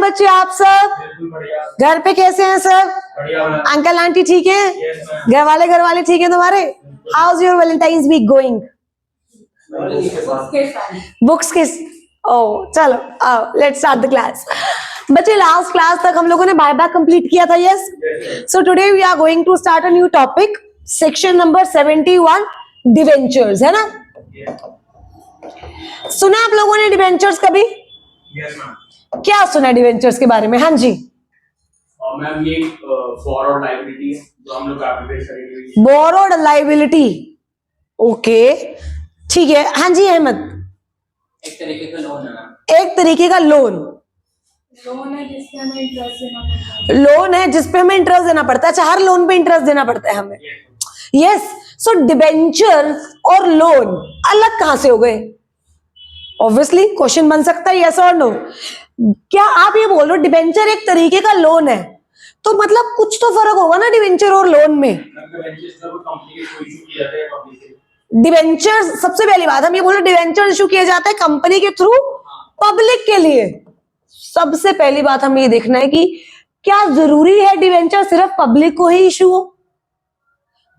बच्चे आप सब? घर पे कैसे हैं सब? अंकल आंटी ठीक है? घर वाले ठीक है तुम्हारे? How is your Valentine's week going? Books के चलो आओ लेट्स स्टार्ट द क्लास। बच्चे लास्ट क्लास तक हम लोगों ने बायबैक कंप्लीट किया था, yes? So today we are going to start a new topic, section number 71, debentures, है ना? सुना आप लोगों ने डिवेंचर्स कभी? Yes ma'am. क्या सुना डिवेंचर्स के बारे में? हाँ जी। मैम ये फॉरवर्ड लायबिलिटी है जो हम लोग एप्लीकेशन करेंगे। बोरोड लायबिलिटी, ओके ठीक है। हाँ जी अहमद। एक तरीके का लोन है मैम। एक तरीके का लोन है जिसपे हमें इंटरेस्ट देना पड़ता है। लोन है जिसपे हमें इंटरेस्ट देना पड़ता है। अच्छा, हर लोन पे इंटरेस्ट देना पड़ता है हमें, यस। सो डिबेंचर और लोन अलग कहां से हो गए? ऑब्वियसली क्वेश्चन बन सकता है यस और नो। क्या आप ये बोल रहे हो डिबेंचर एक तरीके का लोन है, तो मतलब कुछ तो फर्क होगा ना डिबेंचर और लोन में। डिबेंचर, सबसे पहली बात हम ये बोल रहे डिबेंचर इशू किया जाता है कंपनी के थ्रू पब्लिक के लिए। सबसे पहली बात हमें ये देखना है कि क्या जरूरी है डिबेंचर सिर्फ पब्लिक को ही इशू हो?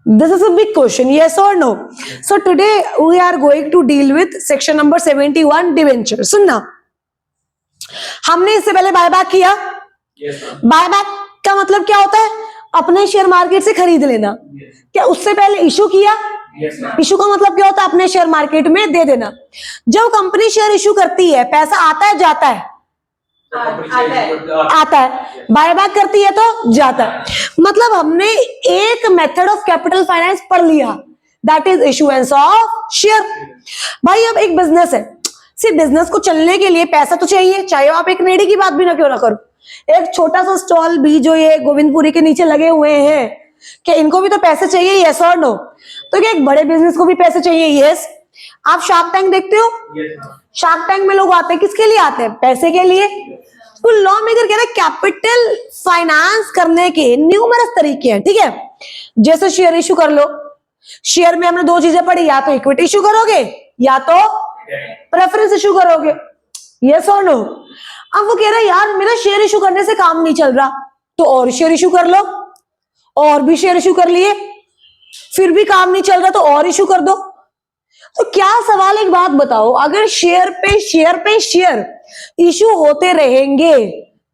This is a big question, yes or no? So today we are going to deal with section number 71, debenture. सुनना, हमने इससे पहले बायबैक किया। बायबैक का मतलब क्या होता है? अपने शेयर मार्केट से खरीद लेना। क्या उससे पहले इशू किया? इशू का मतलब क्या होता है? अपने शेयर मार्केट में दे देना। जब कंपनी शेयर इशू करती है, पैसा आता है जाता है? आता है। बायबैक करती है तो जाता है। मतलब हमने एक मेथड ऑफ कैपिटल फाइनेंस पढ़ लिया, that is issuance of share. भाई अब एक बिजनेस है, सिर्फ बिजनेस को चलने के लिए पैसा तो चाहिए, चाहे आप एक रेडी की बात भी ना क्यों ना करो। एक छोटा सा स्टॉल भी जो ये गोविंदपुरी के नीचे लगे हुए हैं, क्या इनको भी तो पैसे चाहिए, यस और नो? तो क्या एक बड़े बिजनेस को भी पैसे चाहिए? यस। आप शार्क टैंक देखते हो? शार्क टैंक में लोग आते हैं किसके लिए? आते हैं पैसे के लिए। तो लॉ मेकर कह रहे हैं कैपिटल फाइनेंस करने के न्यूमरस तरीके हैं, ठीक है? जैसे शेयर इशू कर लो। शेयर में हमने दो चीजें पढ़ी, या तो इक्विटी इशू करोगे या तो प्रेफरेंस इशू करोगे, यस और नो? अब वो कह रहा है यार मेरा शेयर इशू करने से काम नहीं चल रहा, तो और शेयर इशू कर लो। और भी शेयर इशू कर लिए, फिर भी काम नहीं चल रहा तो और इशू कर दो। तो क्या सवाल, एक बात बताओ, अगर शेयर पे शेयर इशू होते रहेंगे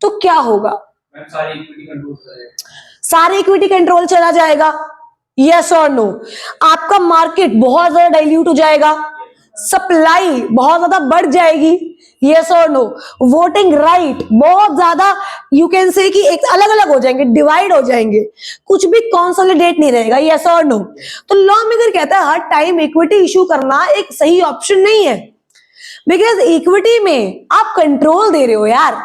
तो क्या होगा? सारी इक्विटी कंट्रोल चला जाएगा, यस और नो? आपका मार्केट बहुत ज्यादा डाइल्यूट हो जाएगा, सप्लाई बहुत ज्यादा बढ़ जाएगी, यस और नो? वोटिंग राइट बहुत ज्यादा, यू कैन से कि एक अलग अलग हो जाएंगे, डिवाइड हो जाएंगे, कुछ भी कंसोलिडेट नहीं रहेगा, यस और नो? तो लॉ मेकर कहता है हर टाइम इक्विटी इशू करना एक सही ऑप्शन नहीं है, बिकॉज इक्विटी में आप कंट्रोल दे रहे हो यार।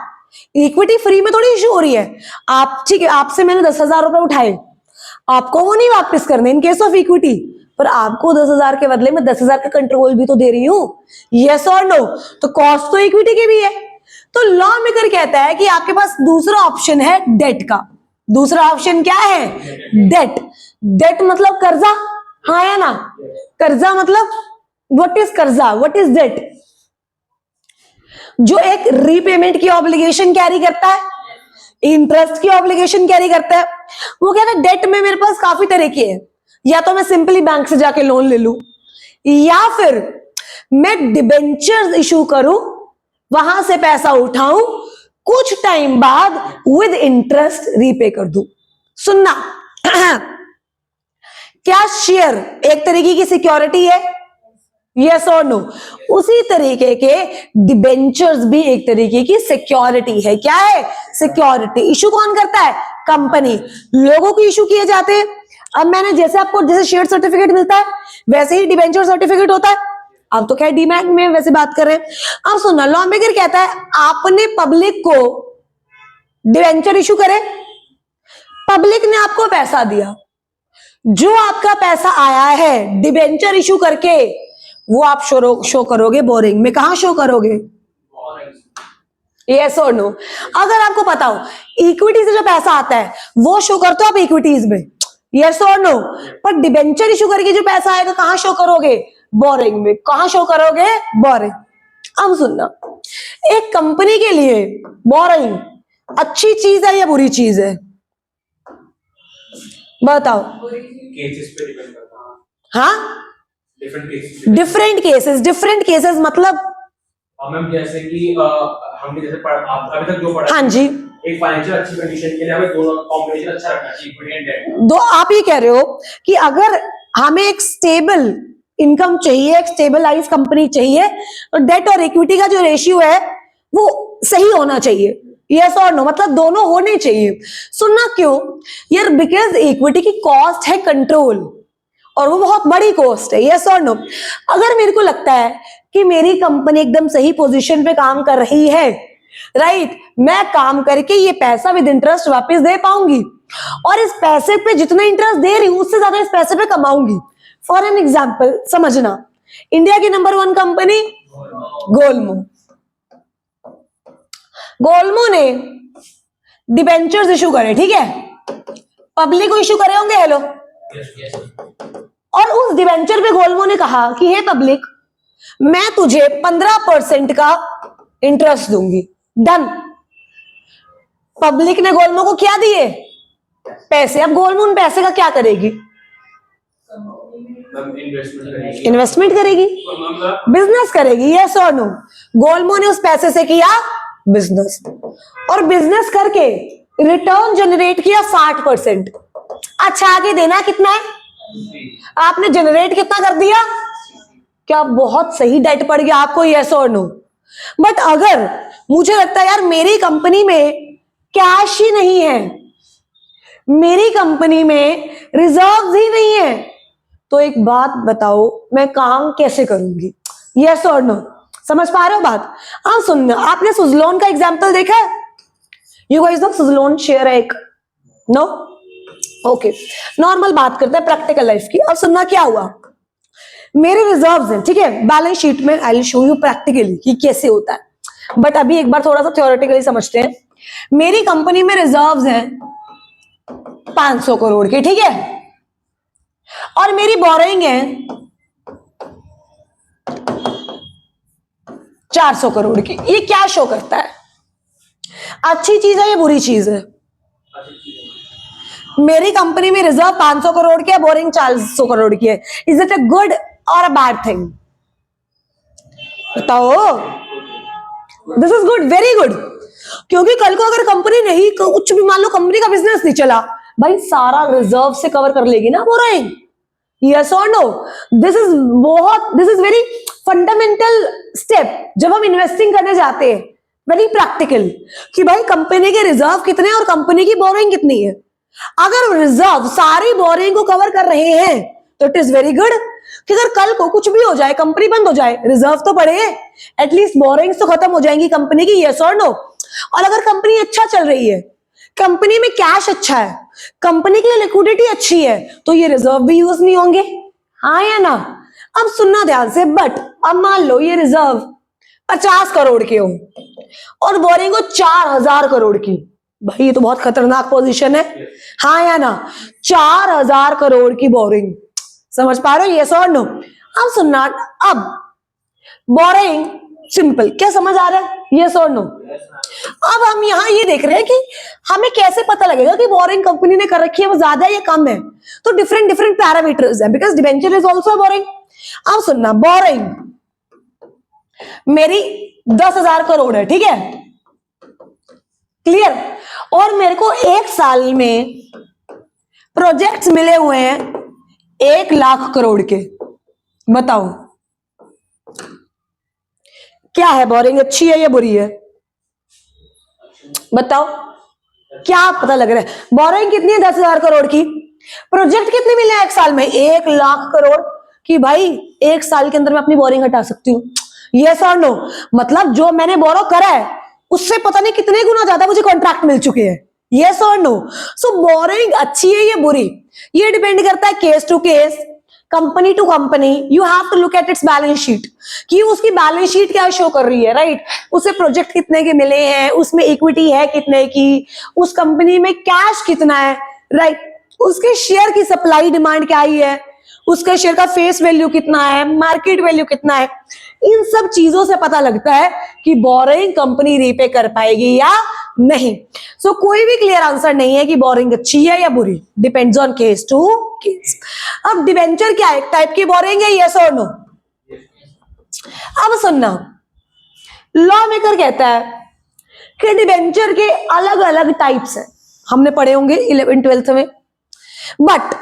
इक्विटी फ्री में थोड़ी इशू हो रही है। आप ठीक है, आपसे मैंने 10,000 रुपए उठाए, आपको वो नहीं वापस करने इन केस ऑफ इक्विटी, पर आपको 10,000 के बदले में 10,000 का कंट्रोल भी तो दे रही हूं, यस और नो? तो कॉस्ट तो इक्विटी की भी है। तो लॉ मेकर कहता है कि आपके पास दूसरा ऑप्शन है डेट का। दूसरा ऑप्शन क्या है? डेट। डेट मतलब कर्जा, हाँ या ना? कर्जा मतलब व्हाट इज कर्जा, व्हाट इज डेट? जो एक रीपेमेंट की ऑब्लिगेशन कैरी करता है, इंटरेस्ट की ऑब्लिगेशन कैरी करता है। वो कहता है डेट में मेरे पास काफी तरीके हैं, या तो मैं सिंपली बैंक से जाके लोन ले लूं, या फिर मैं डिबेंचर्स इशू करूं, वहां से पैसा उठाऊं, कुछ टाइम बाद विद इंटरेस्ट रीपे कर दूं। सुनना, क्या शेयर एक तरीके की सिक्योरिटी है, यस और नो? उसी तरीके के डिबेंचर्स भी एक तरीके की सिक्योरिटी है। क्या है? सिक्योरिटी। इशू कौन करता है? कंपनी। लोगों को इशू किए जाते हैं। अब मैंने जैसे आपको जैसे शेयर सर्टिफिकेट मिलता है वैसे ही डिबेंचर सर्टिफिकेट होता है। अब तो क्या डीमैट में वैसे बात कर रहे हैं। अब सुनना, लॉ मेकर कहता है आपने पब्लिक को डिबेंचर इशू करे, पब्लिक ने आपको पैसा दिया, जो आपका पैसा आया है डिबेंचर इशू करके वो आप शो करोगे बोरिंग में। कहां शो करोगे? यस और नो? अगर आपको पता हो इक्विटी से जो पैसा आता है वो शो करते हो आप इक्विटीज में, यस और नो? पर डिबेंचर इशू करके जो पैसा आएगा कहां शो करोगे? बोरिंग में। कहां शो करोगे? बोरिंग। अब सुनना, एक कंपनी के लिए बोरिंग अच्छी चीज है या बुरी चीज है? बताओ। केसेस पे डिपेंड करता है। हाँ, डिफरेंट केसेस। डिफरेंट केसेस मतलब? मैम जैसे कि हमने जैसे अभी तक जो पढ़ा, हाँ जी, एक फाइनेंशियल अच्छी कंडीशन के लिए हमें दोनों कॉम्बिनेशन अच्छा रखना चाहिए, इक्विटी एंड डेट। दो आप ये कह रहे हो कि अगर हमें एक स्टेबल इनकम चाहिए, एक स्टेबलाइज कंपनी चाहिए, तो डेट और इक्विटी का जो रेशियो है वो सही होना चाहिए। यस और नो, मतलब दोनों होने चाहिए। सुनना क्यों यार? बिकॉज इक्विटी की कॉस्ट है कंट्रोल, और वो बहुत बड़ी कॉस्ट है। यस और नो? अगर मेरे को लगता है कि मेरी कंपनी एकदम सही पोजीशन पे काम कर रही है, राइट, मैं काम करके ये पैसा विद इंटरेस्ट वापस दे पाऊंगी, और इस पैसे पे जितना इंटरेस्ट दे रही हूं उससे ज्यादा इस पैसे पे कमाऊंगी। फॉर एन एग्जाम्पल समझना, इंडिया की नंबर 1 कंपनी गोलमो। गोलमो ने डिबेंचर्स इशू करे, ठीक है, पब्लिक को इशू करे होंगे, हेलो। और उस डिबेंचर पे गोलमो ने कहा कि हे पब्लिक, मैं तुझे 15% का इंटरेस्ट दूंगी। डन। पब्लिक ने गोलमो को क्या दिए? पैसे। अब गोलमो उन पैसे का क्या करेगी? इन्वेस्टमेंट करेगी, बिजनेस करेगी। यस और नो? गोलमो ने उस पैसे से किया बिजनेस, और बिजनेस करके रिटर्न जनरेट किया 60%। अच्छा, आगे देना कितना है? आपने जनरेट कितना कर दिया? क्या बहुत सही डेट पड़ गया आपको? यस और नो? बट अगर मुझे लगता है यार मेरी कंपनी में कैश ही नहीं है, मेरी कंपनी में रिजर्व्स ही नहीं है, तो एक बात बताओ, मैं काम कैसे करूंगी? यस और नो? समझ पा रहे हो बात? हाँ, सुनना, आपने सुजलोन का एग्जाम्पल देखा है? You guys know Suzlon share है एक? नो? ओके, नॉर्मल बात करते हैं प्रैक्टिकल लाइफ की। अब सुनना क्या हुआ, मेरे रिजर्व्स हैं, ठीक है, बैलेंस शीट में। I will show you practically कि कैसे होता है, बट अभी एक बार थोड़ा सा थ्योरेटिकली समझते हैं। मेरी कंपनी में रिजर्व्स हैं 500 करोड़ के, ठीक है, और मेरी बोरिंग है 400 करोड़ की। ये क्या शो करता है? अच्छी चीज है या बुरी चीज है? मेरी कंपनी में रिजर्व 500 करोड़ की है, बोरिंग 400 करोड़ की है। इज इट अ गुड और अ बैड थिंग? बताओ। This is good, very good. क्योंकि कल को अगर कंपनी नहीं, कुछ भी मान लो कंपनी का बिजनेस नहीं चला, भाई सारा रिजर्व से कवर कर लेगी ना बोरिंग। यस और no? This is very fundamental step जब हम इन्वेस्टिंग करने जाते हैं, वेरी प्रैक्टिकल, कि भाई कंपनी के रिजर्व कितने हैं और कंपनी की बोरिंग कितनी है। अगर रिजर्व सारी बोरिंग को कवर कर रहे हैं तो इट इज वेरी गुड, कि अगर कल को कुछ भी हो जाए, कंपनी बंद हो जाए, रिजर्व तो पड़े, एटलीस्ट बोरिंग्स तो खत्म हो जाएंगी कंपनी की। यस और नो? और अगर कंपनी अच्छा चल रही है, कंपनी में कैश अच्छा है, कंपनी की लिक्विडिटी अच्छी है, तो ये रिजर्व भी यूज नहीं होंगे। हाँ या ना? अब सुनना ध्यान से, बट अब मान लो ये रिजर्व 50 करोड़ के हो और बोरिंग हो 4000 करोड़ की, भाई ये तो बहुत खतरनाक पोजीशन है। हाँ या ना? 4000 करोड़ की बोरिंग, समझ पा रहे हो? यस और नो? अब सुनना, अब बोरिंग सिंपल, क्या समझ आ रहा है? यस और नो? अब हम यहाँ ये देख रहे हैं कि हमें कैसे पता लगेगा कि बोरिंग कंपनी ने कर रखी है वो ज्यादा है या कम है। तो डिफरेंट डिफरेंट पैरामीटर्स है, because debenture is also boring. अब सुनना, बोरिंग मेरी 10,000 करोड़ है, ठीक है, क्लियर, और मेरे को एक साल में प्रोजेक्ट्स मिले हुए हैं 1 लाख करोड़ के। बताओ क्या है, बोरिंग अच्छी है या बुरी है? बताओ, क्या पता लग रहा है? बोरिंग कितनी है? 10,000 करोड़ की। प्रोजेक्ट कितने मिले हैं एक साल में? 1 लाख करोड़ की। भाई एक साल के अंदर मैं अपनी बोरिंग हटा सकती हूँ। यस और नो? मतलब जो मैंने बोरो करा है उससे पता नहीं कितने गुना ज्यादा मुझे कॉन्ट्रैक्ट मिल चुके हैं। यस और नो? सो बोरिंग अच्छी है या बुरी, ये डिपेंड करता है case to case, company to company. You have to look at its balance sheet, कि उसकी बैलेंस शीट क्या शो कर रही है, राइट? उसे प्रोजेक्ट कितने के मिले हैं, उसमें इक्विटी है कितने की, उस कंपनी में कैश कितना है, राइट? उसके शेयर की सप्लाई डिमांड क्या ही है, उसके शेयर का फेस वैल्यू कितना है, मार्केट वैल्यू कितना है। इन सब चीजों से पता लगता है कि बोरिंग कंपनी रीपे कर पाएगी या नहीं। सो कोई भी क्लियर आंसर नहीं है कि बोरिंग अच्छी है या बुरी, depends on case to case. अब डिबेंचर क्या है, एक टाइप की बोरिंग है, यस और नो? अब सुनना, लॉ मेकर कहता है कि डिबेंचर के अलग अलग टाइप्स हैं, हमने पढ़े होंगे 11th 12th में, बट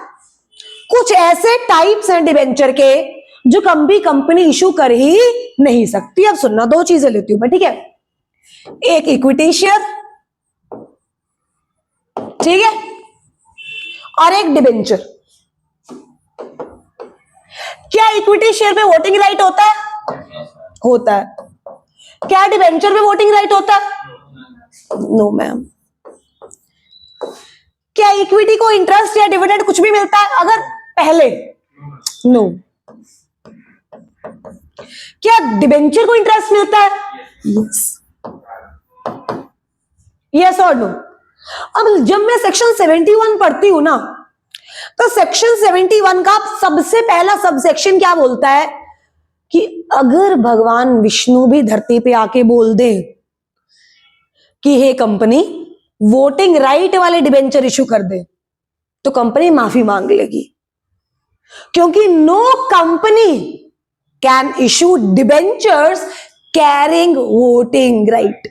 कुछ ऐसे टाइप्स हैं डिबेंचर के जो कभी कंपनी इशू कर ही नहीं सकती। अब सुनना, दो चीजें लेती हूं मैं, ठीक है? एक इक्विटी शेयर, ठीक है, और एक डिबेंचर। क्या इक्विटी शेयर पे वोटिंग राइट होता है? होता है। क्या डिबेंचर पे वोटिंग राइट होता है? No ma'am. क्या इक्विटी को इंटरेस्ट या डिविडेंड कुछ भी मिलता है अगर पहले? नो। क्या डिबेंचर को इंटरेस्ट मिलता है? यस। यस और नो? अब जब मैं सेक्शन 71 पढ़ती हूं ना, तो सेक्शन 71 का सबसे पहला सबसेक्शन क्या बोलता है कि अगर भगवान विष्णु भी धरती पे आके बोल दे कि हे कंपनी वोटिंग राइट वाले डिबेंचर इशू कर दे, तो कंपनी माफी मांग लेगी, क्योंकि no company can issue debentures carrying voting right.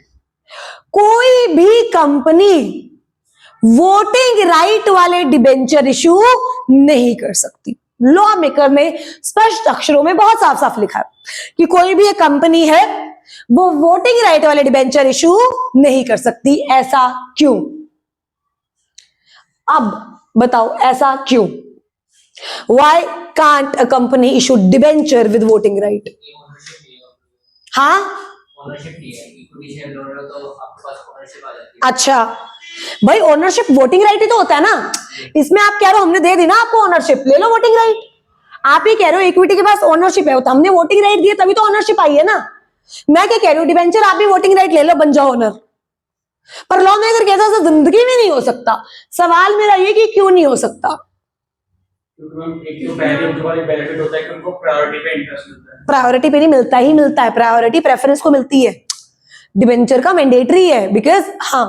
कोई भी कंपनी वोटिंग राइट वाले डिबेंचर इशू नहीं कर सकती। लॉ मेकर ने स्पष्ट अक्षरों में बहुत साफ साफ लिखा है कि कोई भी एक कंपनी है वो वोटिंग राइट वाले डिबेंचर इशू नहीं कर सकती। ऐसा क्यों? अब बताओ ऐसा क्यों? Why can't a company issue debenture with voting right? हाँ, ओनरशिप नहीं है, इक्विटी शेयर लोन तो आपके पास ओनरशिप आ जाती है। अच्छा भाई, ओनरशिप वोटिंग राइट ही तो होता है ना। इसमें आप कह रहे हो हमने दे दी ना आपको ओनरशिप, ले लो वोटिंग राइट। आप ही कह रहे हो इक्विटी के पास ओनरशिप है, तो हमने वोटिंग राइट दिए तभी तो ओनरशिप आई है ना। मैं क्या कह रही हूँ, डिबेंचर आप भी वोटिंग राइट ले लो, बन जाओ ओनर। पर लॉ मेकर कहता है जिंदगी में नहीं हो सकता। सवाल मेरा ये कि क्यों नहीं हो सकता? क्योंकि मैम एक तो पहले उनके पास एक बेनिफिट होता है कि उनको प्रायोरिटी पे इंटरेस्ट मिलता है। प्रायोरिटी पे नहीं मिलता ही मिलता है, प्रायोरिटी प्रेफरेंस को मिलती है। डिबेंचर का मैंडेटरी है बिकॉज हाँ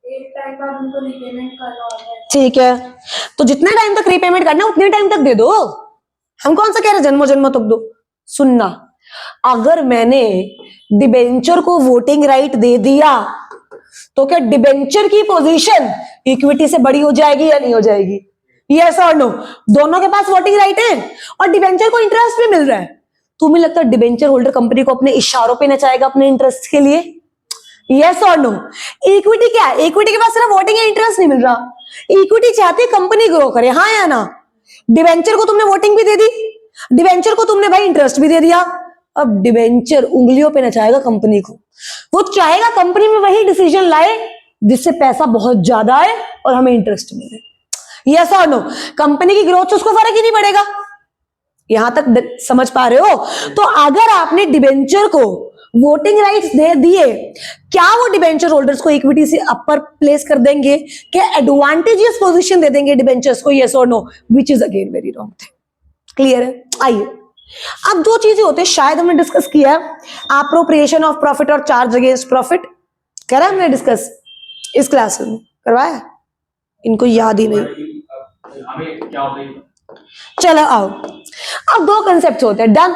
एक टाइम बाद उनको रिपेमेंट करना होता है। ठीक है, तो जितने टाइम तक रीपेमेंट करना है उतने टाइम तक दे दो। हम कौन सा कह रहे हैं जन्मों जन्मों तक दो। सुनना, अगर मैंने डिबेंचर को वोटिंग राइट दे दिया तो क्या डिबेंचर की पोजीशन इक्विटी से बड़ी हो जाएगी या नहीं हो जाएगी? यस और नो? दोनों के पास वोटिंग राइट है और डिबेंचर को इंटरेस्ट भी मिल रहा है। तुम्हें लगता है डिबेंचर होल्डर कंपनी को अपने इशारों पे नचाएगा अपने इंटरेस्ट के लिए? यस और नो? इक्विटी क्या है? इक्विटी के पास सिर्फ वोटिंग या इंटरेस्ट नहीं मिल रहा, इक्विटी चाहती है कंपनी ग्रो करे, हाँ या ना? डिबेंचर को तुमने वोटिंग भी दे दी, डिबेंचर को तुमने भाई इंटरेस्ट भी दे दिया। अब डिबेंचर उंगलियों पे नचाएगा कंपनी को। वो चाहेगा कंपनी में वही डिसीजन लाए जिससे पैसा बहुत ज्यादा आए और हमें इंटरेस्ट मिले। यस और नो? कंपनी की ग्रोथ से उसको फर्क ही नहीं पड़ेगा। यहां तक समझ पा रहे हो? तो अगर आपने डिबेंचर को वोटिंग राइट्स दे दिए, क्या वो डिबेंचर होल्डर्स को इक्विटी से अपर प्लेस कर देंगे? क्या एडवांटेजियस पोजीशन दे देंगे डिबेंचर्स को? यस और no? Which is again very wrong thing. Clear है? आइए, अब दो चीजें होते हैं, शायद हमने डिस्कस किया, एप्रोप्रिएशन ऑफ प्रॉफिट और चार्ज अगेंस्ट प्रॉफिट। करा हमने डिस्कस इस क्लास में? करवाया? इनको याद ही नहीं। हमें क्या होता है? चलो आओ, अब दो कंसेप्ट होते हैं, डन।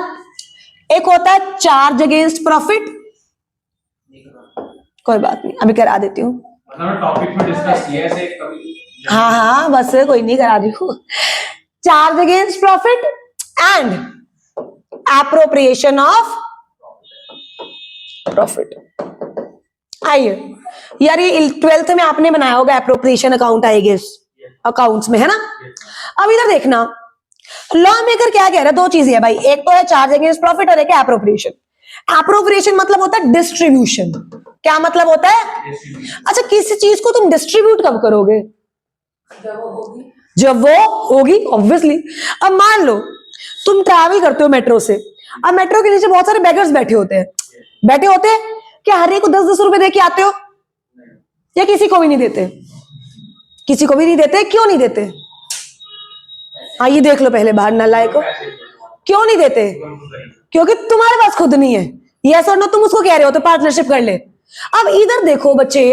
एक होता है चार्ज अगेंस्ट प्रॉफिट, कोई बात नहीं अभी करा देती हूँ। मतलब टॉपिक में डिस्कस किया ऐसे कभी? हाँ हाँ बस कोई नहीं, करा रही हूँ। Charge against profit and appropriation of profit. आइए यार, ये 12th में आपने बनाया होगा appropriation account, I guess accounts में, है ना? अब इधर देखना, लॉ मेकर क्या कह रहा है, दो चीजें है भाई, एक तो है चार्ज अगेंस्ट प्रॉफिट और एक है एप्रोप्रिएशन। एप्रोप्रिएशन मतलब होता है डिस्ट्रीब्यूशन। क्या मतलब होता है? अच्छा, किसी चीज को तुम डिस्ट्रीब्यूट कब करोगे? जब वो होगी ऑब्वियसली। अब मान लो तुम ट्रैवल करते हो मेट्रो से, अब मेट्रो के नीचे बहुत सारे बेगर्स बैठे होते हैं, क्या हर एक को 10-10 रुपए दे के आते हो या किसी को भी नहीं देते? किसी को भी नहीं देते। क्यों नहीं देते? आइए देख लो पहले बाहर नालायक को, क्यों नहीं देते? क्योंकि तुम्हारे पास खुद नहीं है। यस और नो? तुम उसको कह रहे हो तो पार्टनरशिप कर ले, अब इधर देखो बच्चे,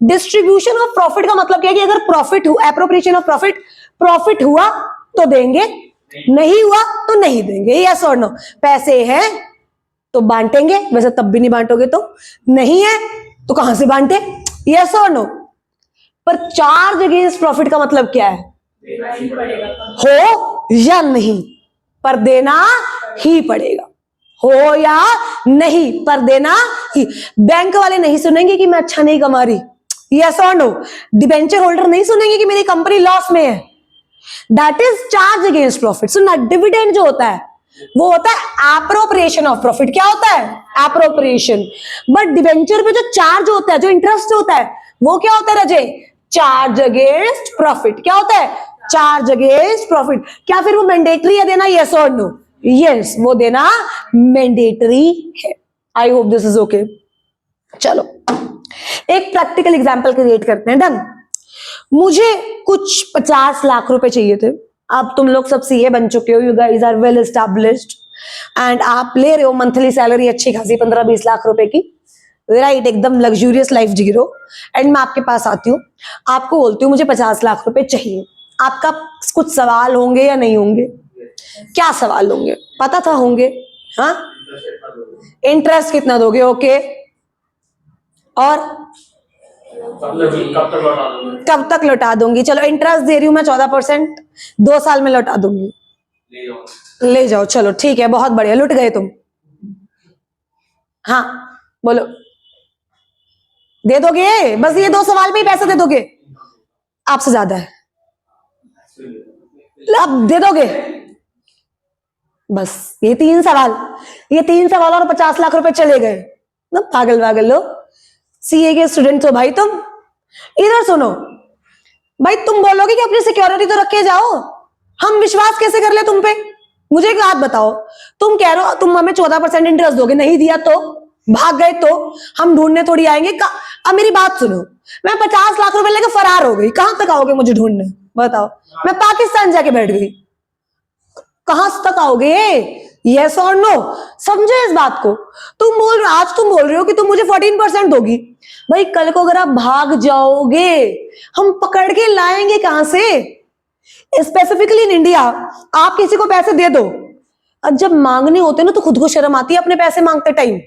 डिस्ट्रीब्यूशन ऑफ प्रॉफिट का मतलब क्या है कि अगर प्रॉफिट हुआ, एप्रोप्रिएशन ऑफ प्रॉफिट हुआ तो देंगे, नहीं हुआ तो नहीं देंगे, यस और नो। पैसे हैं तो बांटेंगे, वैसे तब भी नहीं बांटोगे तो, नहीं है तो कहां से बांटे, यस और नो। पर चार्ज अगेंस्ट प्रॉफिट का मतलब क्या है, देना ही पड़ेगा। हो या नहीं पर देना ही पड़ेगा, हो या नहीं पर देना ही। बैंक वाले नहीं सुनेंगे कि मैं अच्छा नहीं कमा रही, यस और नो। डिबेंचर होल्डर नहीं सुनेंगे कि मेरी कंपनी लॉस में है, that is charge against profit. So ना डिविडेंड जो होता है वो होता है एप्रोप्रिएशन ऑफ प्रॉफिट। क्या होता है, एप्रोप्रिएशन। बट डिबेंचर पे जो चार्ज होता है, जो इंटरेस्ट होता है, वो क्या होता है रजे, चार्ज अगेंस्ट प्रॉफिट। क्या होता है, चार्ज अगेंस्ट प्रॉफिट। क्या फिर वो मैंडेटरी है देना, यस और नो, यस वो देना मैंडेटरी है। I hope this is okay. चलो एक प्रैक्टिकल एग्जांपल क्रिएट करते हैं, डन। मुझे कुछ 50 लाख रुपए चाहिए थे। अब तुम लोग सब सीए बन चुके हो, you guys are well established, and आप ले रहे हो मंथली सैलरी अच्छी खासी 15-20 लाख रुपए की, राइट, एकदम लग्जूरियस लाइफ जी रहे हो। एंड मैं आपके पास आती हूँ, आपको बोलती हूँ मुझे 50 लाख रुपए चाहिए। आपका कुछ सवाल होंगे या नहीं होंगे, क्या सवाल होंगे, पता था होंगे, हाँ, इंटरेस्ट कितना दोगे, ओके, और कब तक लौटा दूंगी, चलो इंटरेस्ट दे रही हूं मैं 14%, 2 साल में लौटा दूंगी, ले जाओ, चलो ठीक है, बहुत बढ़िया, लुट गए तुम, हाँ बोलो, दे दोगे, बस ये 2 सवाल में ही पैसे दे दोगे, आपसे ज्यादा है, अब दे दोगे, बस ये 3 सवाल और 50 लाख रुपए चले गए ना, पागल लो, सीए के स्टूडेंट हो भाई तुम। इधर सुनो भाई, तुम बोलोगे कि अपनी सिक्योरिटी तो रख के जाओ, हम विश्वास कैसे कर ले तुम पे, मुझे एक बात बताओ, तुम कह रहे हो तुम हमें 14% इंटरेस्ट दोगे, नहीं दिया तो, भाग गए तो हम ढूंढने थोड़ी आएंगे। अब मेरी बात सुनो, मैं 50 लाख रुपए लेकर फरार हो गई, कहां तक आओगे मुझे ढूंढने, बताओ, मैं पाकिस्तान जाके बैठ गई, कहां तक आओगे, यस और नो, समझे इस बात को। आज तुम बोल रहे हो कि तुम मुझे 14% दोगी, भाई कल को अगर आप भाग जाओगे हम पकड़ के लाएंगे कहां से, स्पेसिफिकली इन इंडिया। आप किसी को पैसे दे दो, अब जब मांगने होते ना तो खुद को शर्म आती है अपने पैसे मांगते टाइम।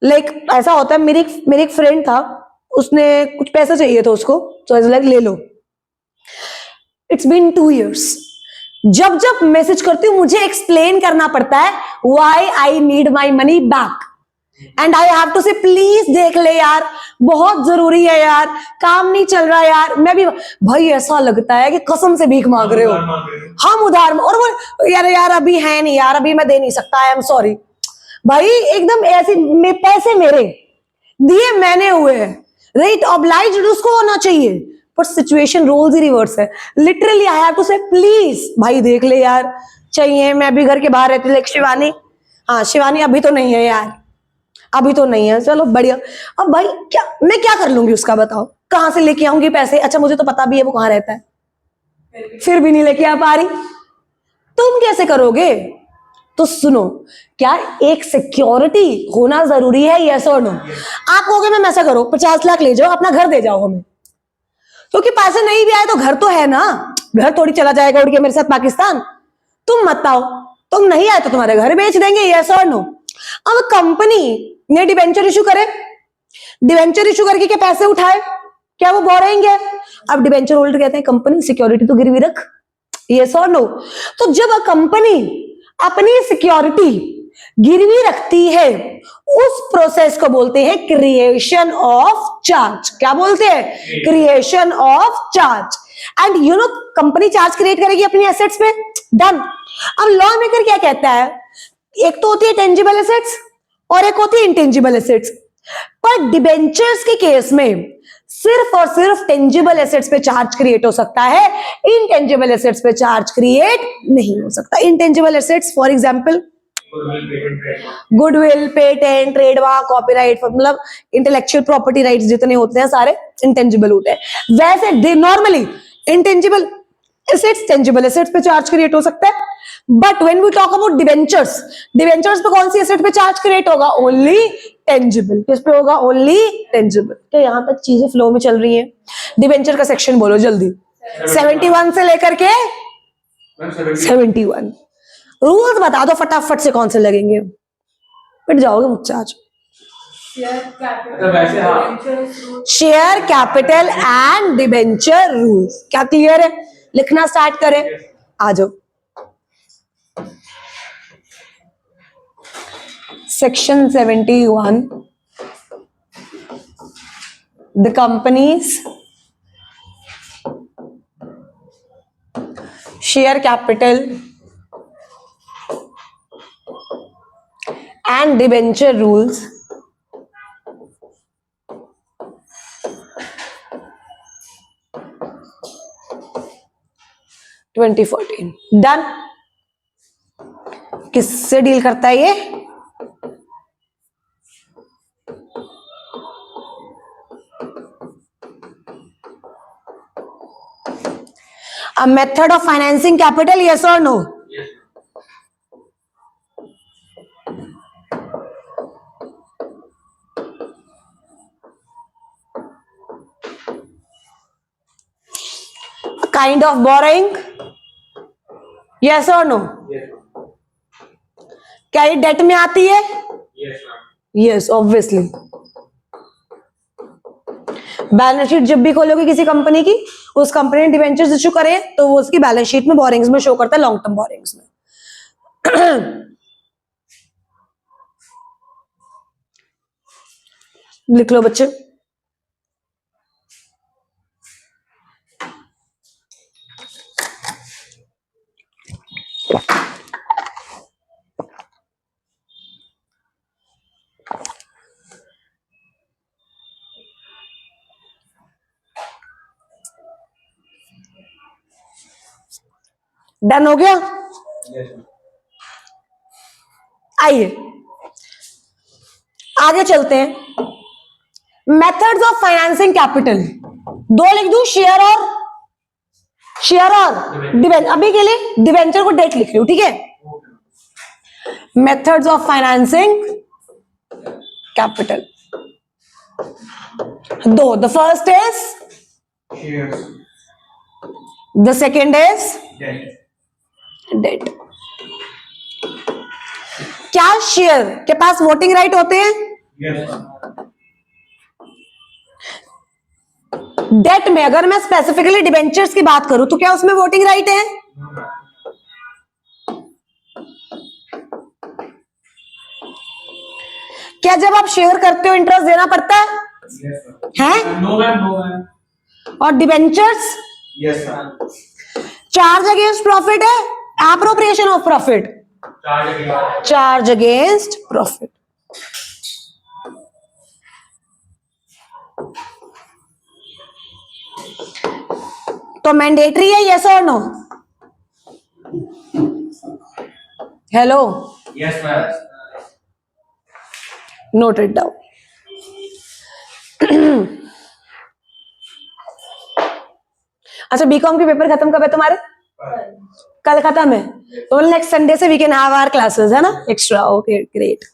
लाइक ऐसा होता है, मेरी एक फ्रेंड था, उसने कुछ पैसे चाहिए था उसको, तो लाइक ले लो, इट्स बीन 2 years, जब मैसेज करती हूँ मुझे एक्सप्लेन करना पड़ता है why I need my money back, and I have to say please देख ले यार, बहुत जरूरी है यार, काम नहीं चल रहा यार। मैं भी भाई ऐसा लगता है कि कसम से भीख मांग रहे हो, हम उधार, और वो यार अभी है नहीं यार, अभी मैं दे नहीं सकता, आई एम सॉरी भाई, एकदम ऐसे पैसे मेरे दिए मैंने हुए हैं, राइट, ऑब्लाइज्ड उसको होना चाहिए, पर सिचुएशन रोल्स ही रिवर्स है, literally I have to say please भाई देख ले यार, चाहिए, मैं अभी घर के बाहर रहती हूँ, शिवानी, हाँ शिवानी अभी तो नहीं है यार, अभी तो नहीं है, चलो बढ़िया। अब भाई मैं क्या कर लूंगी उसका, बताओ, कहां से लेके आऊंगी पैसे, अच्छा मुझे तो पता भी है वो कहां रहता है, फिर भी नहीं लेके आ पा रही, तुम कैसे करोगे। तो सुनो, क्या एक सिक्योरिटी होना जरूरी है, यस और नो। आप कहोगे मैम ऐसा करो 50 लाख ले जाओ, अपना घर दे जाओ हमें, क्योंकि पैसे नहीं भी आए तो घर तो है ना, घर थोड़ी चला जाएगा उड़ के मेरे साथ पाकिस्तान, तुम मत आओ, तुम नहीं आए तो तुम्हारे घर बेच देंगे, यस और नो। अब कंपनी ने डिबेंचर इशू करे, डिबेंचर इशू करके क्या पैसे उठाए, क्या वो बोरिंग है। अब डिबेंचर होल्डर कहते हैं कंपनी सिक्योरिटी तो गिरवी रख, यस और नो। तो जब कंपनी अपनी सिक्योरिटी गिरवी रखती है, उस प्रोसेस को बोलते हैं क्रिएशन ऑफ चार्ज। क्या बोलते हैं, creation of charge. And you know company charge create करेगी अपनी एसेट्स पे, डन। अब लॉ मेकर क्या कहता है, एक तो होती है टेंजिबल एसेट्स और एक होती है इंटेंजिबल एसेट्स, पर डिबेंचर्स के केस में सिर्फ और सिर्फ टेंजिबल एसेट्स पे चार्ज क्रिएट हो सकता है, इंटेंजिबल एसेट्स पे चार्ज क्रिएट नहीं हो सकता। Intangible assets for example goodwill, patent, trademark, copyright, मतलब इंटेलेक्चुअल प्रॉपर्टी राइट्स जितने होते हैं सारे इंटेंजिबल होते हैं। वैसे normally intangible assets tangible assets पे चार्ज क्रिएट हो सकता है, but when we talk about debentures, debentures पे कौन सी एसेट पे चार्ज क्रिएट होगा, ओनली टेंजिबल। किस पे होगा? Only tangible. तो यहां तक चीजें फ्लो में चल रही हैं। डिबेंचर का सेक्शन बोलो जल्दी। 71 से लेकर के 71 रूल्स बता दो फटाफट से, कौन से लगेंगे? पिट जाओगे मुझसे आज। वैसे हाँ। Share capital and debenture rules. क्या क्लियर है? लिखना स्टार्ट करें, आ जाओ। Section 71, the companies share capital and debenture rules (2014). Done. किससे डील करता है ये? A method of financing capital, yes or no? Kind of borrowing, yes or no? क्या ये डेट में आती है? Yes, obviously. बैलेंस शीट जब भी खोलोगे किसी कंपनी की, उस कंपनी ने डिबेंचर्स इशू करे तो वो उसकी बैलेंस शीट में बोरिंग्स में शो करता है, लॉन्ग टर्म बोरिंग्स में। लिख लो बच्चे। डन हो गया? आइए आगे चलते हैं। मेथड्स ऑफ फाइनेंसिंग कैपिटल, दो लिख दूं, शेयर और डिबेंचर। अभी के लिए डिबेंचर को डेट लिख लो, ठीक है? मेथड्स ऑफ फाइनेंसिंग कैपिटल दो, the first is, the second is debt. क्या शेयर के पास वोटिंग राइट होते हैं? डेट में अगर मैं स्पेसिफिकली डिबेंचर्स की बात करूं तो क्या उसमें वोटिंग राइट है? क्या जब आप शेयर करते हो इंटरेस्ट देना पड़ता है? हैं? No ma'am, no ma'am. और debentures? Yes ma'am. Charge against profit है, appropriation of profit? Charge against profit. तो मैंडेटरी है, यस और no? Hello, yes ma'am. Note it down. अच्छा, बीकॉम के पेपर खत्म कब है तुम्हारे? कल खत्म है, तो नेक्स्ट संडे से we can have our classes, है ना, एक्स्ट्रा। Okay, great.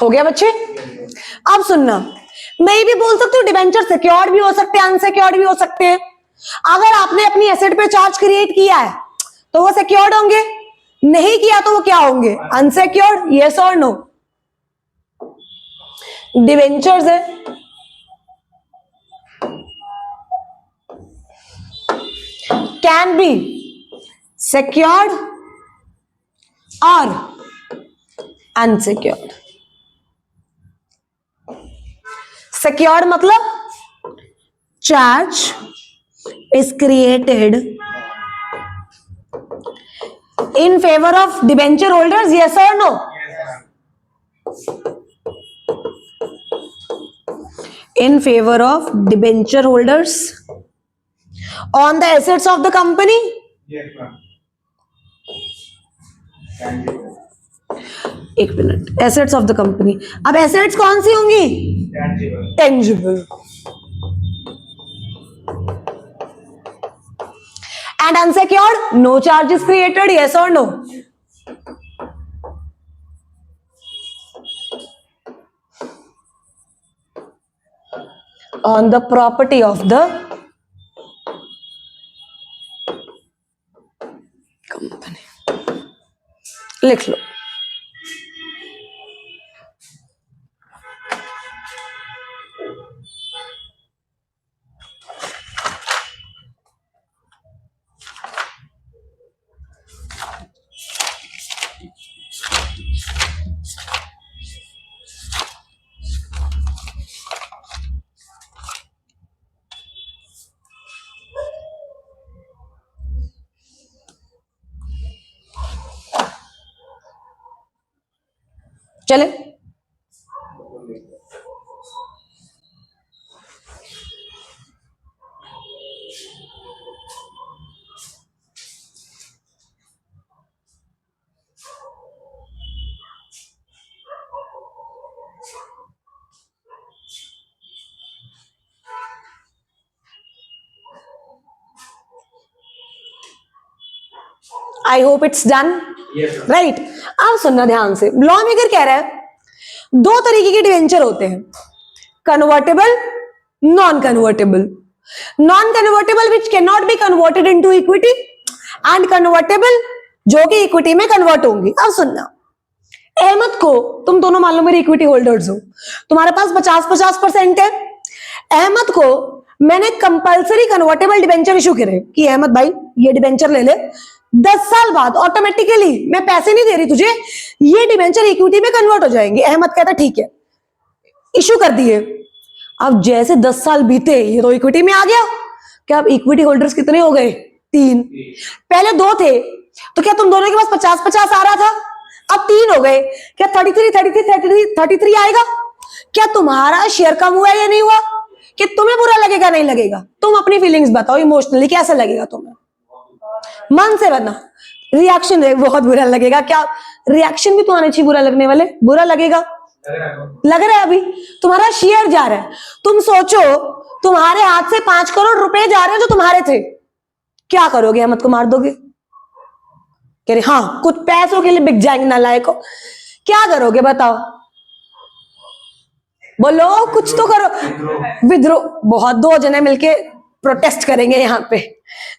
हो गया बच्चे? अब सुनना, मैं ये भी बोल सकती हूँ डिबेंचर सिक्योर्ड भी हो सकते हैं, अनसिक्योर्ड भी हो सकते हैं। अगर आपने अपनी एसेट पे चार्ज क्रिएट किया है तो वो सिक्योर्ड होंगे, नहीं किया तो वो क्या होंगे? अनसिक्योर्ड। यस और नो? डिबेंचर्स है, कैन बी सिक्योर्ड और अनसिक्योर्ड। सिक्योर्ड मतलब charge is created in favor of debenture holders, yes or no? In favor of debenture holders on the assets of the company. Yes, ma'am. एक minute, assets of the company. अब assets कौन सी होंगी? Tangible. Tangible. And unsecured, no charge is created, yes or no? On the property of the company. लिख लो. चले. I hope it's done. Yes, ma'am. Right. अब सुनना ध्यान से. लॉ मेकर कह रहा है दो तरीके के डिवेंचर होते हैं, convertible, non convertible. Non convertible which can not be converted into equity, and convertible जो कि इक्विटी में कन्वर्ट होंगी. अब सुनना, अहमद को, तुम दोनों मान लो मेरे इक्विटी होल्डर्स हो, तुम्हारे पास 50-50% है. अहमद को मैंने कंपलसरी कन्वर्टेबल डिबेंचर इशू करे कि अहमद भाई ये डिबेंचर ले ले, 10 साल बाद ऑटोमेटिकली, मैं पैसे नहीं दे रही तुझे, ये डिबेंचर इक्विटी में कन्वर्ट हो जाएंगे. अहमद कहता ठीक है, इशू कर दिए. अब जैसे 10 साल बीते, ये तो इक्विटी में आ गया. क्या अब इक्विटी होल्डर्स कितने हो गए? 3. पहले 2 थे, तो क्या तुम दोनों के पास 50-50 आ रहा था? अब 3 हो गए. क्या 33 आएगा? क्या तुम्हारा शेयर कम हुआ या नहीं हुआ? कि तुम्हें बुरा लगेगा नहीं लगेगा? तुम अपनी फीलिंग्स बताओ, इमोशनली कैसा लगेगा तुम्हें? मन से बना. रिएक्शन बहुत बुरा लगेगा. क्या रिएक्शन भी तो आने चाहिए बुरा लगने वाले? बुरा लगेगा. लग रहा है अभी तुम्हारा शेयर जा रहा है. तुम सोचो तुम्हारे हाथ से 5 करोड़ रुपए जा रहे हैं जो तुम्हारे थे, क्या करोगे? अहमद को मार दोगे? कह रहे हाँ कुछ पैसों के लिए बिक जाएंगे नालायक को. क्या करोगे बताओ? बोलो कुछ तो करो. विद्रोह. बहुत 2 जने मिलके प्रोटेस्ट करेंगे यहाँ पे.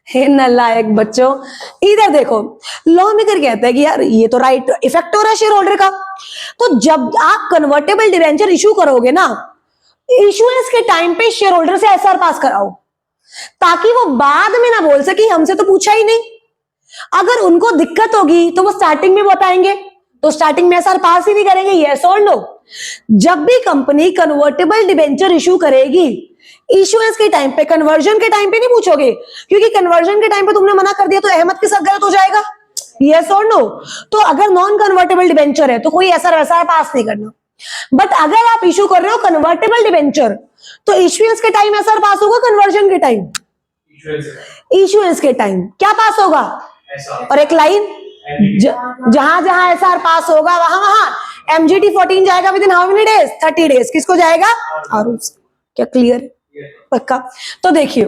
हे नालायक बच्चों. इधर देखो, लॉ मेकर कहता है कि यार ये तो राइट इफेक्ट हो रहा है शेयर होल्डर का. तो जब आप कन्वर्टेबल डिवेंचर इशू करोगे ना, इशुएंस के टाइम पे शेयर होल्डर से एसआर पास कराओ, ताकि वो बाद में ना बोल सके हमसे तो पूछा ही नहीं. अगर उनको दिक्कत होगी तो वो स्टार्टिंग में बताएंगे, तो स्टार्टिंग में एसआर पास ही नहीं करेंगे. यस और नो? जब भी कंपनी कन्वर्टेबल डिवेंचर इशू करेगी, इशुएंस के टाइम पे, कन्वर्जन के टाइम पे नहीं पूछोगे, क्योंकि कन्वर्जन के टाइम पे तुमने मना कर दिया तो अहमद के साथ गलत हो जाएगा. यस और नो? तो अगर नॉन कन्वर्टेबल डिवेंचर है तो कोई एसआर वैसा पास नहीं करना. बट अगर आप इशू कर रहे हो कन्वर्टेबल डिवेंचर, तो इशुएंस के टाइम एसआर पास होगा, कन्वर्जन के टाइम, इशुएंस के टाइम क्या पास होगा? और एक लाइन, जहां जहां एसआर पास होगा वहां वहां एमजीटी 14 जाएगा with in how many days? 30 days. किसको जाएगा? आरूस. क्या क्लियर? पक्का? तो देखिए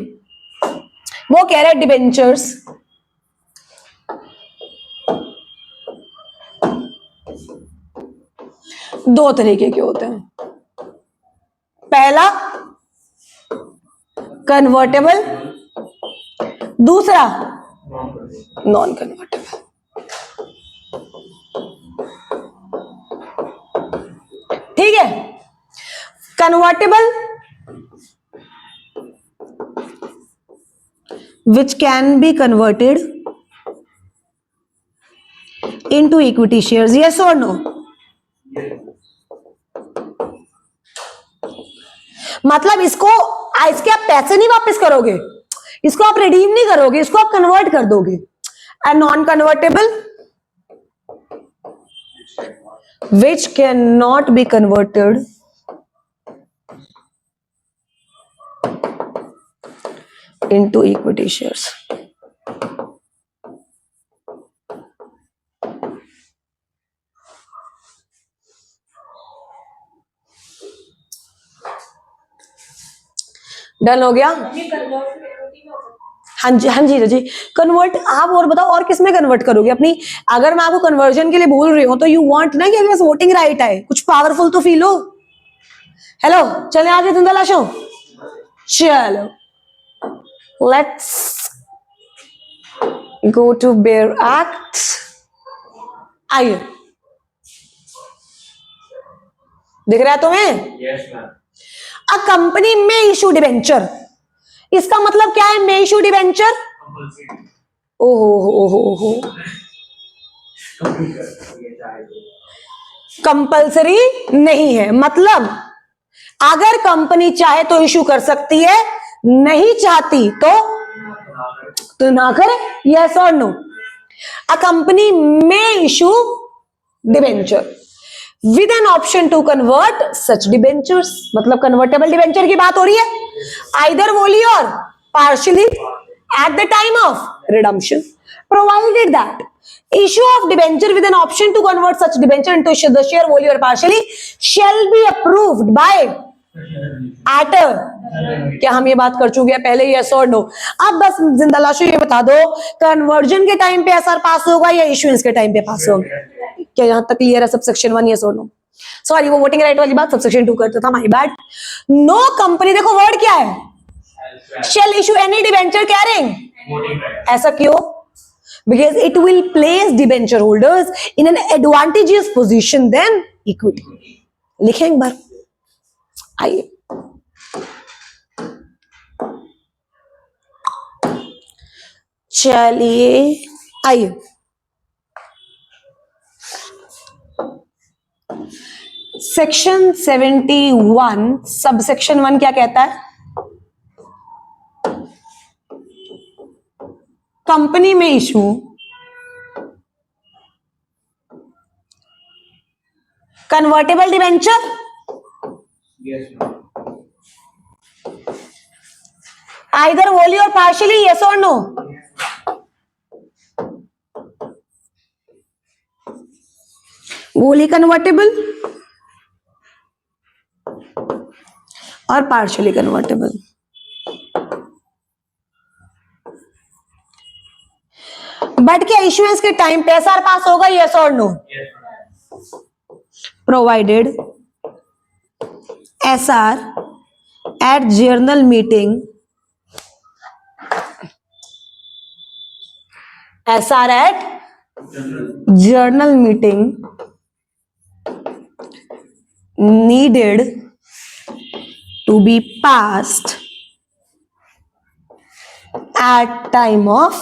वो कह रहे हैं डिबेंचर्स दो तरीके के होते हैं. पहला कन्वर्टेबल, दूसरा नॉन कन्वर्टेबल. ठीक है. Convertible which can be converted into equity shares, yes or no? मतलब इसके आप पैसे नहीं वापस करोगे, इसको आप रिडीम नहीं करोगे, इसको आप कन्वर्ट कर दोगे। And non convertible which can not be converted into equity shares. Done हो गया? हाँ जी, हाँ जी जी। कन्वर्ट आप और बताओ, और किस में कन्वर्ट करोगे अपनी? अगर मैं आपको कन्वर्जन के लिए बोल रही हूं तो यू वांट ना कि अगर वोटिंग राइट आए, कुछ पावरफुल तो फील हो। हेलो, चले आगे धुंधलाशो, चलो let's go to Bear Act. आइए, दिख रहा है तुम्हें? Yes, ma'am. अ कंपनी में इशू डिबेंचर, इसका मतलब क्या है? में इशू डिबेंचर, Compulsory. ओहो, कंपल्सरी नहीं है। मतलब अगर कंपनी चाहे तो इशू कर सकती है, नहीं चाहती तो ना करे। यस और नो? अ कंपनी में issue debenture with an option to convert such debentures. मतलब कन्वर्टेबल डिबेंचर की बात हो रही है, आइदर वोली और partially at the time of redemption, provided that issue of debenture with an option to convert such debenture into the share wholly or partially shall be approved by at क्या हम ये बात कर चुके हैं पहले? Yes और नो? अब बस जिंदालाशो ये बता दो, कन्वर्जन के टाइम पे एसआर पास होगा या इशुएंस के टाइम पे पास होगा? क्या यहां तक क्लियर है? सबसेक्शन 1 यस और नो? सॉरी, वो वोटिंग राइट वाली बात सबसेक्शन 2 करता था, माय बैड। नो कंपनी, देखो वर्ड क्या है, shall issue any debenture carrying, Voting right. ऐसा क्यों? Because it will place debenture holders in an advantageous position than equity. लिखें एक बार, आइए। चलिए आइए, सेक्शन 71 सब सेक्शन 1 क्या कहता है? कंपनी में issue convertible debenture Yes, ma'am. Either wholly और पार्शियली, यस और नो? वोली कन्वर्टेबल और पार्शियली कन्वर्टेबल। बट क्या इश्यूएंस के टाइम पे एसआर पास होगा, यस और no? Yes, ma'am. Provided SR at general meeting, SR at general meeting needed to be passed at time of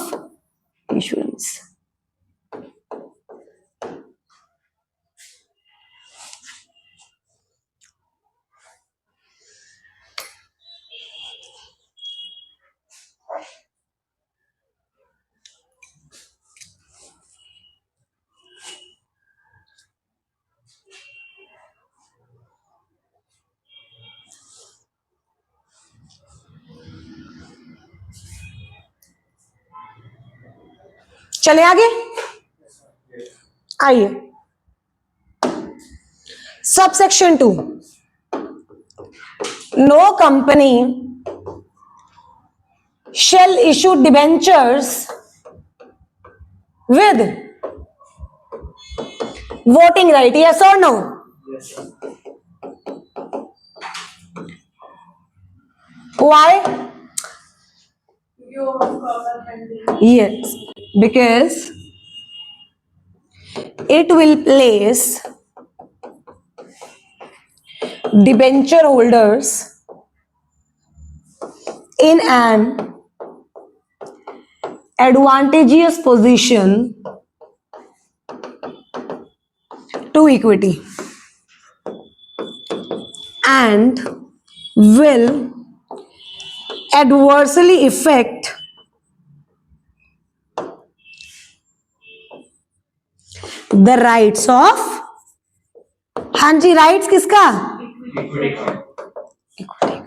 issuance. चले आगे, आइए। Subsection 2, no company shall issue debentures with voting right, yes or no? Yes, ma'am. Why? You cover funding. Yes, because it will place debenture holders in an advantageous position to equity and will adversely affect the rights of, हाँ जी, rights किसका? Equity का. Equity.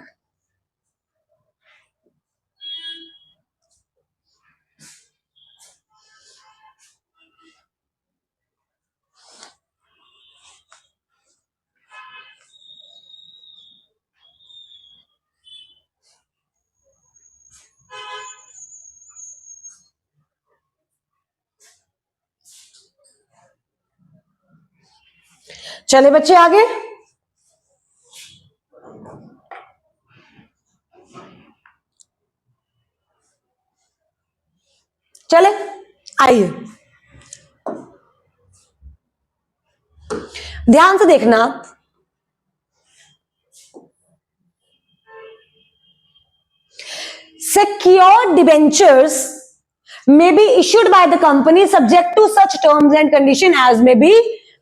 चले बच्चे आगे। चले आइए, ध्यान से देखना। Secured debentures may be issued by the company subject to such terms and condition as may be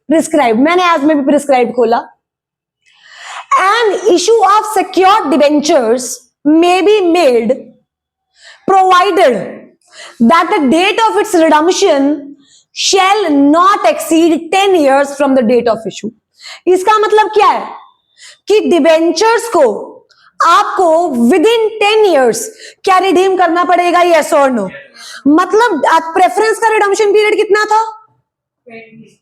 prescribed. मैंने as may be prescribed खोला। An issue of secured debentures may be made provided that the date of its redemption shall not exceed 10 years from the date of issue. इसका मतलब क्या है कि debentures को आपको with in 10 years क्या redeem करना पड़ेगा, यस और नो? मतलब प्रेफरेंस का रिडम्पशन पीरियड कितना था 20.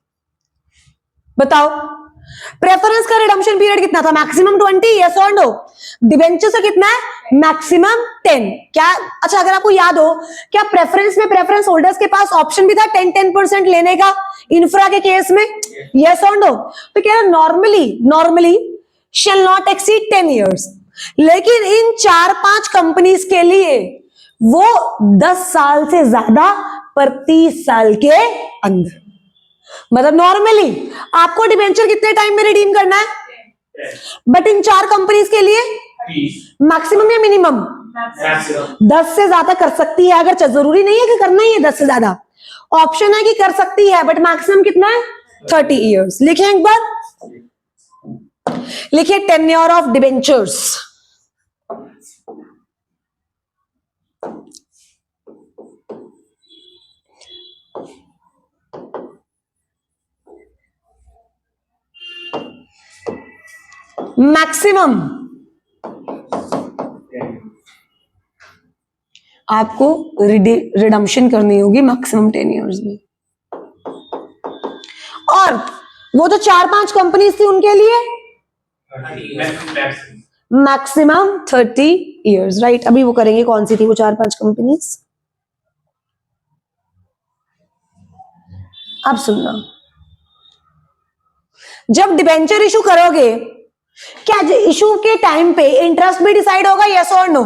बताओ? प्रेफरेंस का रिडम्पशन पीरियड कितना था? मैक्सिमम 20, यस और नो? डिबेंचर से कितना है? मैक्सिमम 10। क्या, अच्छा अगर आपको याद हो, क्या प्रेफरेंस में प्रेफरेंस होल्डर्स के पास ऑप्शन भी था 10% लेने का इंफ्रा के केस में, यस और नो? तो क्या normally shall not exceed 10 years, लेकिन इन 4-5 कंपनीज के लिए वो 10 साल से ज्यादा पर 30 साल के अंदर। मतलब नॉर्मली आपको डिबेंचर कितने टाइम में रिडीम करना है, बट इन 4 कंपनीज के लिए 30. मैक्सिमम या मिनिमम? Maximum. 10 से ज्यादा कर सकती है, अगर जरूरी नहीं है कि करना ही है 10 से ज्यादा, ऑप्शन है कि कर सकती है, बट मैक्सिमम कितना है? 30 इयर्स। लिखिए एक बार, लिखिए टेन्योर ऑफ डिबेंचर्स। मैक्सिमम आपको रिडम्पशन करनी होगी मैक्सिमम 10 इयर्स में। और वो जो 4-5 कंपनीज थी उनके लिए 30. Maximum 30 years, right? अभी वो करेंगे, कौन सी थी वो 4-5 कंपनीज, अब सुनना। जब डिबेंचर इशू करोगे, क्या इशू के टाइम पे इंटरेस्ट भी डिसाइड होगा, यस और नो?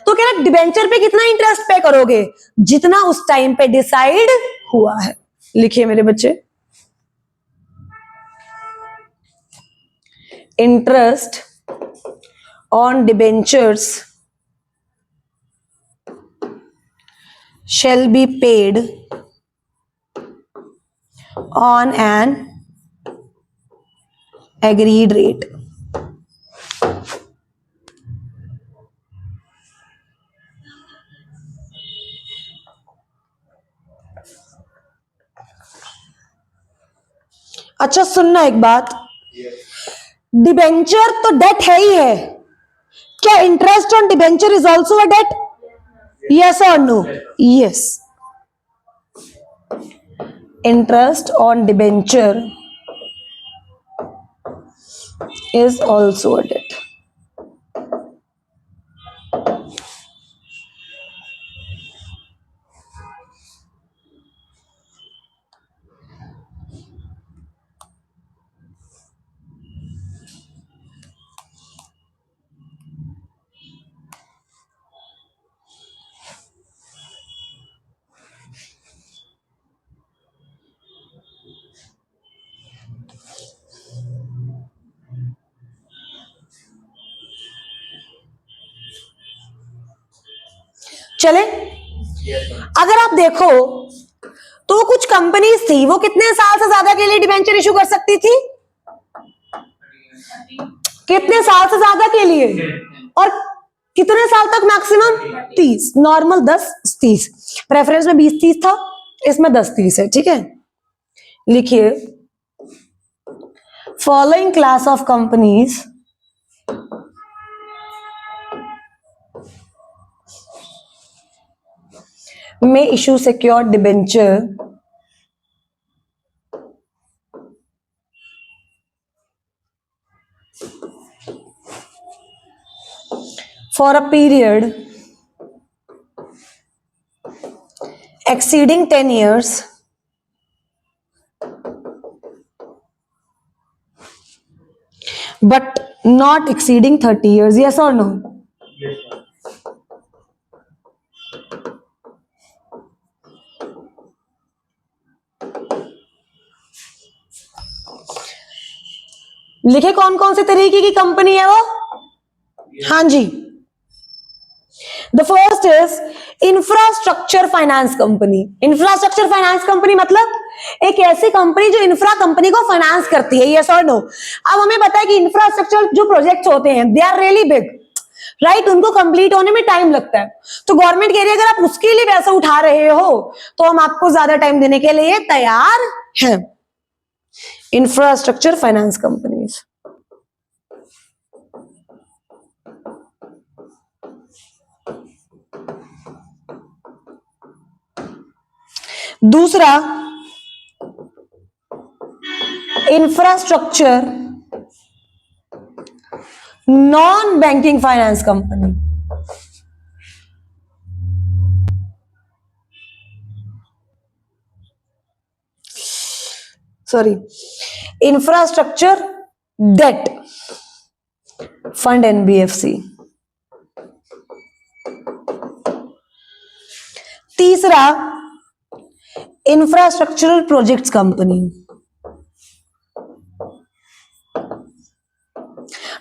तो क्या डिबेंचर पे कितना इंटरेस्ट पे करोगे? जितना उस टाइम पे डिसाइड हुआ है। लिखिए मेरे बच्चे, interest on debentures shall be paid on an agreed rate. अच्छा सुनना एक बात, डिबेंचर तो डेट है ही है, क्या interest on debenture is also a debt, yes और no? Yes, interest on debenture is also a debt. चले, अगर आप देखो तो कुछ कंपनीज थी वो कितने साल से ज्यादा के लिए डिबेंचर इशू कर सकती थी? कितने साल से ज्यादा के लिए, और कितने साल तक मैक्सिमम 30, नॉर्मल 10-30, प्रेफरेंस में 20-30 था, इसमें 10-30 है, ठीक है। लिखिए following class of companies may issue secured debenture for a period exceeding 10 years but not exceeding 30 years. Yes or no? Yes, sir. लिखे कौन कौन से तरीके की कंपनी है वो? हाँ जी, the first is infrastructure finance company. Infrastructure finance company मतलब एक ऐसी कंपनी जो इंफ्रा कंपनी को फाइनेंस करती है। यस और नो? अब हमें पता है कि इंफ्रास्ट्रक्चर जो प्रोजेक्ट्स होते हैं they are really big, right, उनको कंप्लीट होने में टाइम लगता है, तो गवर्नमेंट कह रही है अगर आप उसके लिए पैसा उठा रहे हो तो हम आपको ज्यादा टाइम देने के लिए तैयार हैं। Infrastructure finance companies. दूसरा infrastructure non banking finance company. Sorry, infrastructure debt fund NBFC. तीसरा इंफ्रास्ट्रक्चरल प्रोजेक्ट्स कंपनी,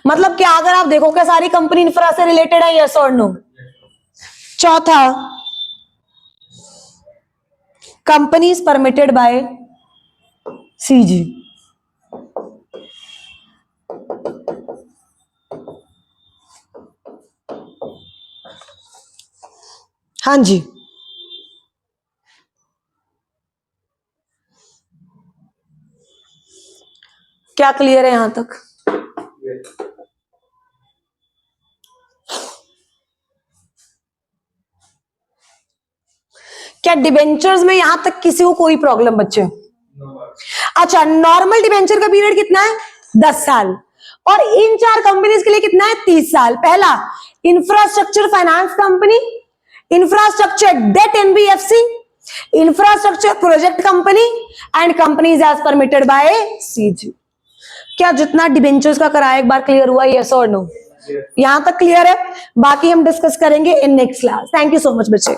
मतलब क्या अगर आप देखो क्या सारी कंपनी इंफ्रा से रिलेटेड है? यस और नो? चौथा कंपनीज परमिटेड बाय सीजी। हाँ जी, क्या क्लियर है यहां तक? Yes. क्या डिबेंचर्स में यहां तक किसी को कोई प्रॉब्लम बच्चे? No. अच्छा, नॉर्मल डिबेंचर का पीरियड कितना है? 10 साल, और इन 4 कंपनीज के लिए कितना है? 30 साल। पहला infrastructure finance company, infrastructure debt NBFC, infrastructure project company and companies as permitted by CG. क्या जितना डिबेंचर्स का कराया एक बार क्लियर हुआ? यस और नो? Yes. यहां तक क्लियर है, बाकी हम डिस्कस करेंगे in next class. Thank you so much बच्चे।